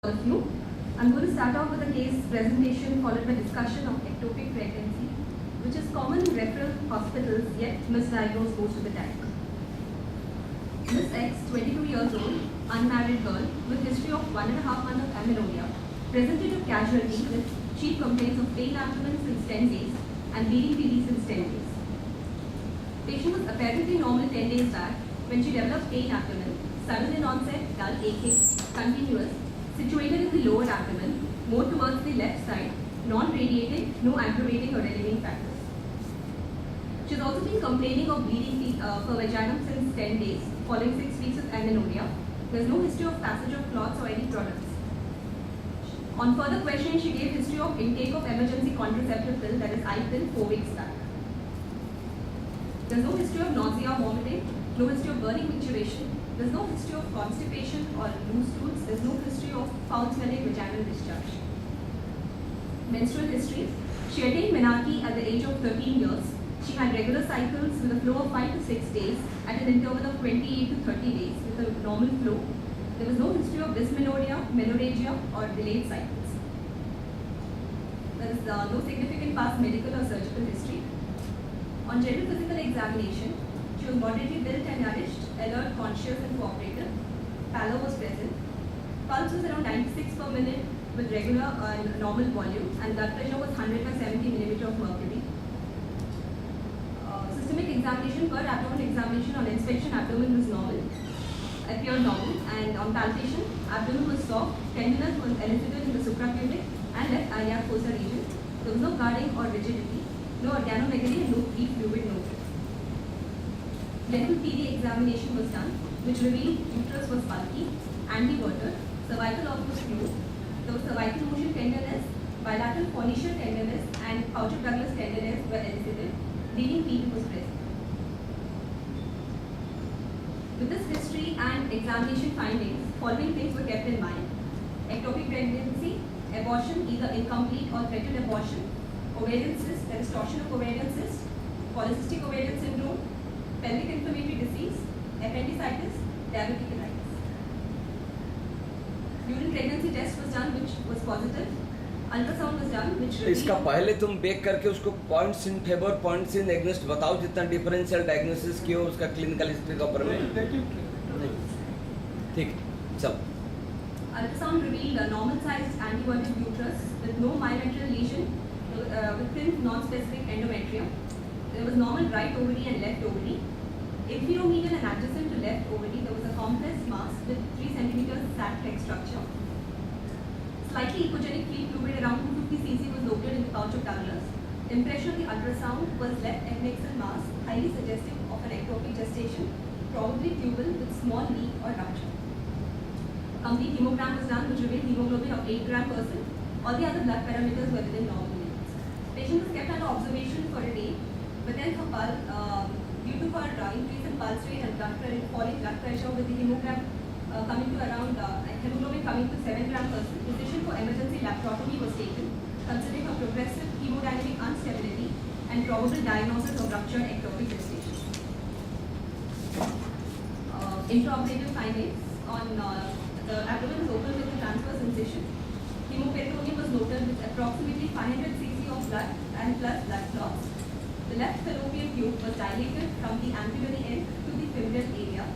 of you. I'm going to start off with a case presentation followed by discussion of ectopic pregnancy, which is common in referral hospitals yet misdiagnosed most of the time. Miss X, 22 years old, unmarried girl with history of 1.5 months of amenorrhea, presented to casualty with chief complaints of pain abdomen since 10 days and bleeding PD since 10 days. Patient was apparently normal 10 days back when she developed pain abdomen, sudden in onset, dull aching, continuous, situated in the lower abdomen, more towards the left side, non-radiating, no aggravating or relieving factors. She has also been complaining of bleeding per vagina since 10 days, following 6 weeks of amenorrhea. There is no history of passage of clots or any products. On further questioning, she gave history of intake of emergency contraceptive pill, that is I-pill, 4 weeks back. There is no history of nausea, vomiting, no history of burning micturition. There is no history of constipation or loose stools. There is no history of foul-smelling vaginal discharge. Menstrual history. She attained menarche at the age of 13 years. She had regular cycles with a flow of 5 to 6 days at an interval of 28 to 30 days with a normal flow. There was no history of dysmenorrhea, menorrhagia or delayed cycles. There is no significant past medical or surgical history. On general physical examination, she was moderately built and nourished, alert, conscious and cooperative. Pallor was present. Pulse was around 96 per minute with regular and normal volume, and blood pressure was 100 by 70 millimeter of mercury. Systemic examination, per abdomen examination on inspection, abdomen was normal, appeared normal, and on palpation, abdomen was soft, tenderness was elicited in the suprapubic and left iliac fossa region. There was no guarding or rigidity, no organomegaly and no free fluid noted. Dental PD examination was done, which revealed uterus was bulky, anteverted, cervical organ was fluid, there was cervical motion tenderness, bilateral phoneal tenderness and pouch of Douglas tenderness were elicited, bleeding PD was present. With this history and examination findings, following things were kept in mind: ectopic pregnancy, abortion, either incomplete or threatened abortion, ovarian cyst, that is torsion of ovarian cyst, polycystic ovarian syndrome, pelvic inflammatory disease, appendicitis, diverticulitis. Urine pregnancy test was done, which was positive. Ultrasound was done, which revealed. इसका पहले तुम bake करके उसको points in favour, points in against बताओ, जितना differential diagnosis किया उसका clinical history का ऊपर में। ठीक, चल। Ultrasound revealed a normal-sized anteverted uterus with no myometrial lesion, with thin non-specific endometrium. There was normal right ovary and left ovary. Inferomedial and adjacent to left ovary, there was a complex mass with 3 cm sac-like structure. Slightly echogenic free fluid around 250 cc was located in the pouch of Douglas. Impression of the ultrasound was left adnexal mass, highly suggestive of an ectopic gestation, probably tubal with small leak or rupture. Complete hemogram was done, which revealed hemoglobin of 8 gram per cent. All the other blood parameters were within normal limits. Patient was kept under observation for a day, but then her pulse, due to her increase in pulse rate and falling blood pressure with the hemogram coming to around, hemoglobin coming to 7 gram per cent, decision for emergency laparotomy was taken, considering her progressive hemodynamic instability and probable diagnosis of ruptured ectopic gestation. Intraoperative findings on the abdomen is open with a transverse incision. Hemoperitoneum was noted with approximately 500 cc of blood and plus blood clots. The left fallopian tube was dilated from the ampullary end to the femoral area.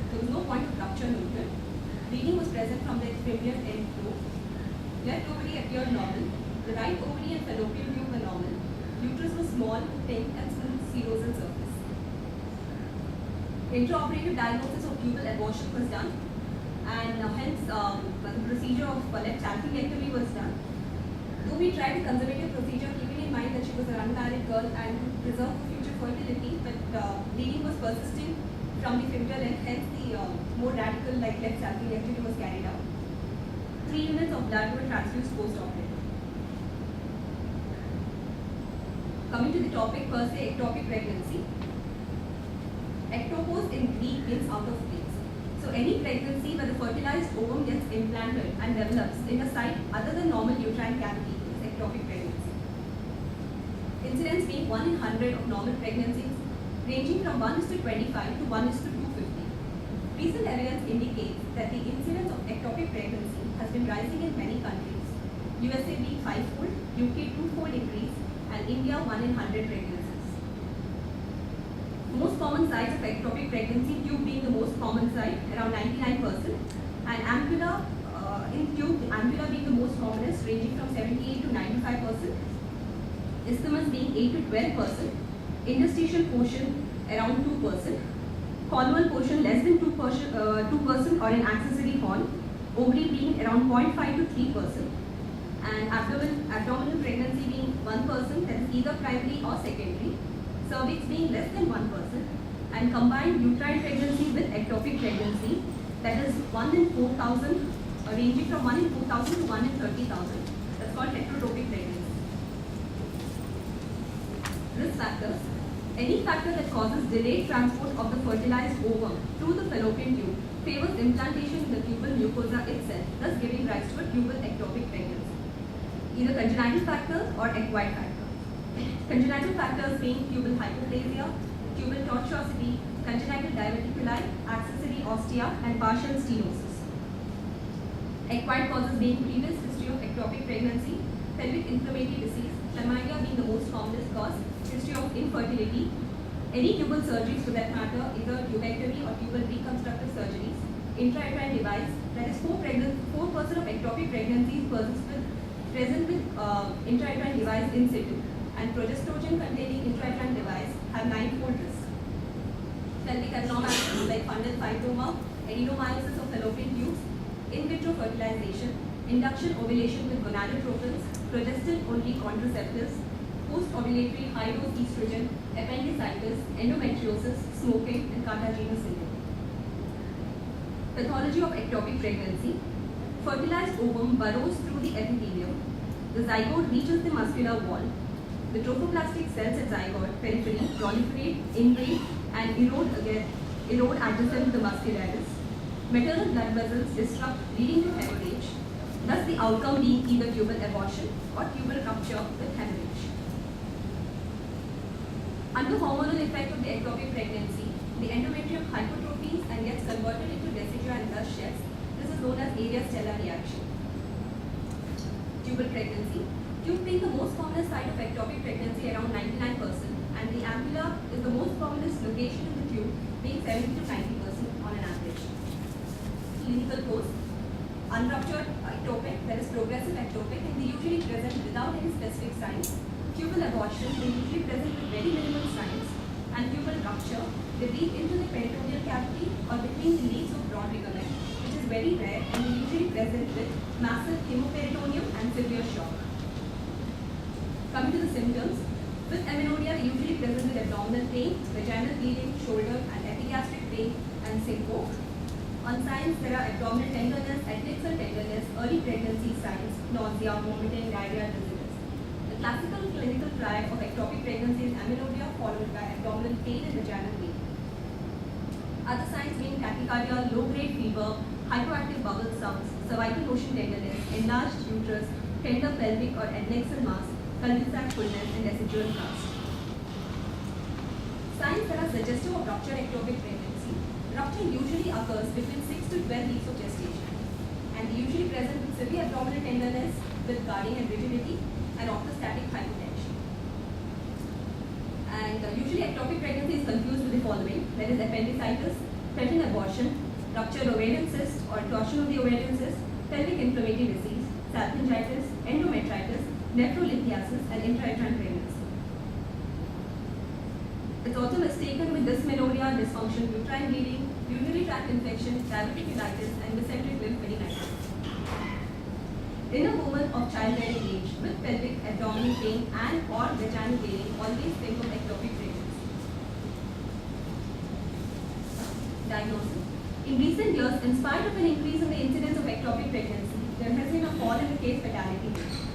There was no point of rupture noted. Bleeding was present from the femoral end too. Left ovary appeared normal. The right ovary and fallopian tube were normal. Uterus was small, pink and smooth serosal surface. Intraoperative diagnosis of tubal abortion was done, and hence the procedure of left salpingectomy was done. Though we tried a conservative procedure, keeping in mind that she was an unmarried girl and to preserve her future fertility, but bleeding was persisting from the femoral end, hence the more radical like left salpingectomy was carried out. 3 units of blood were transfused post-operative. Coming to the topic per se, ectopic pregnancy. Ectopos in Greek means out of place. So any pregnancy where the fertilized ovum gets implanted and develops in a site other than normal uterine cavity is ectopic pregnancy. Incidence being 1 in 100 of normal pregnancies, ranging from 1:25 to 1:250. Recent evidence indicates that the incidence of ectopic pregnancy has been rising in many countries. USA being 5-fold, UK 2-fold increase, and India 1 in 100 pregnancies. Most common sites of ectopic pregnancy, tube being the most common site, around 99%, and ampulla in tube, ampulla being the most commonest, ranging from 78 to 95%, isthmus being 8 to 12%, interstitial portion around 2%, cornual portion less than 2% or an accessory horn, ovary being around 0.5 to 3%, and abdominal pregnancy being 1%, that is either primary or secondary, cervix being less than 1%, and combined uterine pregnancy with ectopic pregnancy, that is 1 in 4,000, ranging from 1 in 4,000 to 1 in 30,000. That's called heterotopic pregnancy. Risk factors. Any factor that causes delayed transport of the fertilized ovum through the fallopian tube favors implantation in the tubal mucosa itself, thus giving rise to a tubal ectopic pregnancy. Either congenital factors or acquired factors. Congenital factors being tubal hypoplasia, tubal tortuosity, congenital diverticuli, accessory ostia, and partial stenosis. Acquired causes being previous history of ectopic pregnancy, pelvic inflammatory disease, chlamydia being the most commonest cause, history of infertility, any tubal surgeries for that matter, either tubectomy or tubal reconstructive surgeries, intrauterine device, that is 4% of ectopic pregnancies present with intrauterine device in situ, and progestogen containing intrauterine device have 9-fold risk. Pelvic abnormalities like fundal fibroma, adenomyosis of fallopian tubes, in vitro fertilization, induction ovulation with gonadotropins, progestin-only contraceptives, post-ovulatory high-dose estrogen, appendicitis, endometriosis, smoking, and Cartagena syndrome. Pathology of ectopic pregnancy. Fertilized ovum burrows through the epithelium. The zygote reaches the muscular wall. The trophoblastic cells at zygote periphery proliferate, ingrate, and erode adjacent to the muscularis. Maternal blood vessels disrupt, leading to hemorrhage. Thus, the outcome being either tubal abortion or tubal rupture with hemorrhage. Under hormonal effect of the ectopic pregnancy, the endometrium hypertrophies and gets converted into residua and thus sheds. This is known as Aria-Stella reaction. Tubal pregnancy. Tube being the most commonest site of ectopic pregnancy, around 99%, and the ampulla is the most commonest location in the tube, being 70 to 90% on an average. Clinical course. Unruptured ectopic, that is progressive ectopic, and they usually present without any specific signs. Tubal abortion, they usually present with very minimal signs. And tubal rupture, they lead into the peritoneal cavity or between the leaves of broad ligament, which is very rare, and they usually present with massive hemoperitoneum and severe shock. Coming to the symptoms, with amenorrhea, they usually present with abdominal pain, vaginal bleeding, shoulder and epigastric pain, and syncope. On signs, there are abdominal tenderness, adnexal tenderness, early pregnancy signs, nausea, vomiting, diarrhea, dizziness. The classical clinical triad of ectopic pregnancy is amenorrhea followed by abdominal pain and vaginal pain. Other signs being tachycardia, low-grade fever, hyperactive bubble sounds, cervical motion tenderness, enlarged uterus, tender pelvic or adnexal mass, cul-de-sac fullness, and residual thrust. Signs that are suggestive of ruptured ectopic pregnancy. Rupture usually occurs between 6 to 12 weeks of gestation, and they usually present with severe abdominal tenderness with guarding and rigidity and orthostatic hypotension. And usually ectopic pregnancy is confused with the following, that is appendicitis, threatened abortion, ruptured ovarian cyst or torsion of the ovarian cyst, pelvic inflammatory disease, salpingitis, endometritis, nephrolithiasis, and intrauterine pregnancy. It's also mistaken with dysmenorrhea, dysfunction, uterine bleeding, urinary tract infection, diverticulitis, and mesenteric lymphadenitis. In a woman of childbearing age with pelvic abdominal pain and or vaginal bleeding, always think of ectopic pregnancy. Diagnosis. In recent years, in spite of an increase in the incidence of ectopic pregnancy, there has been a fall in the case fatality rate.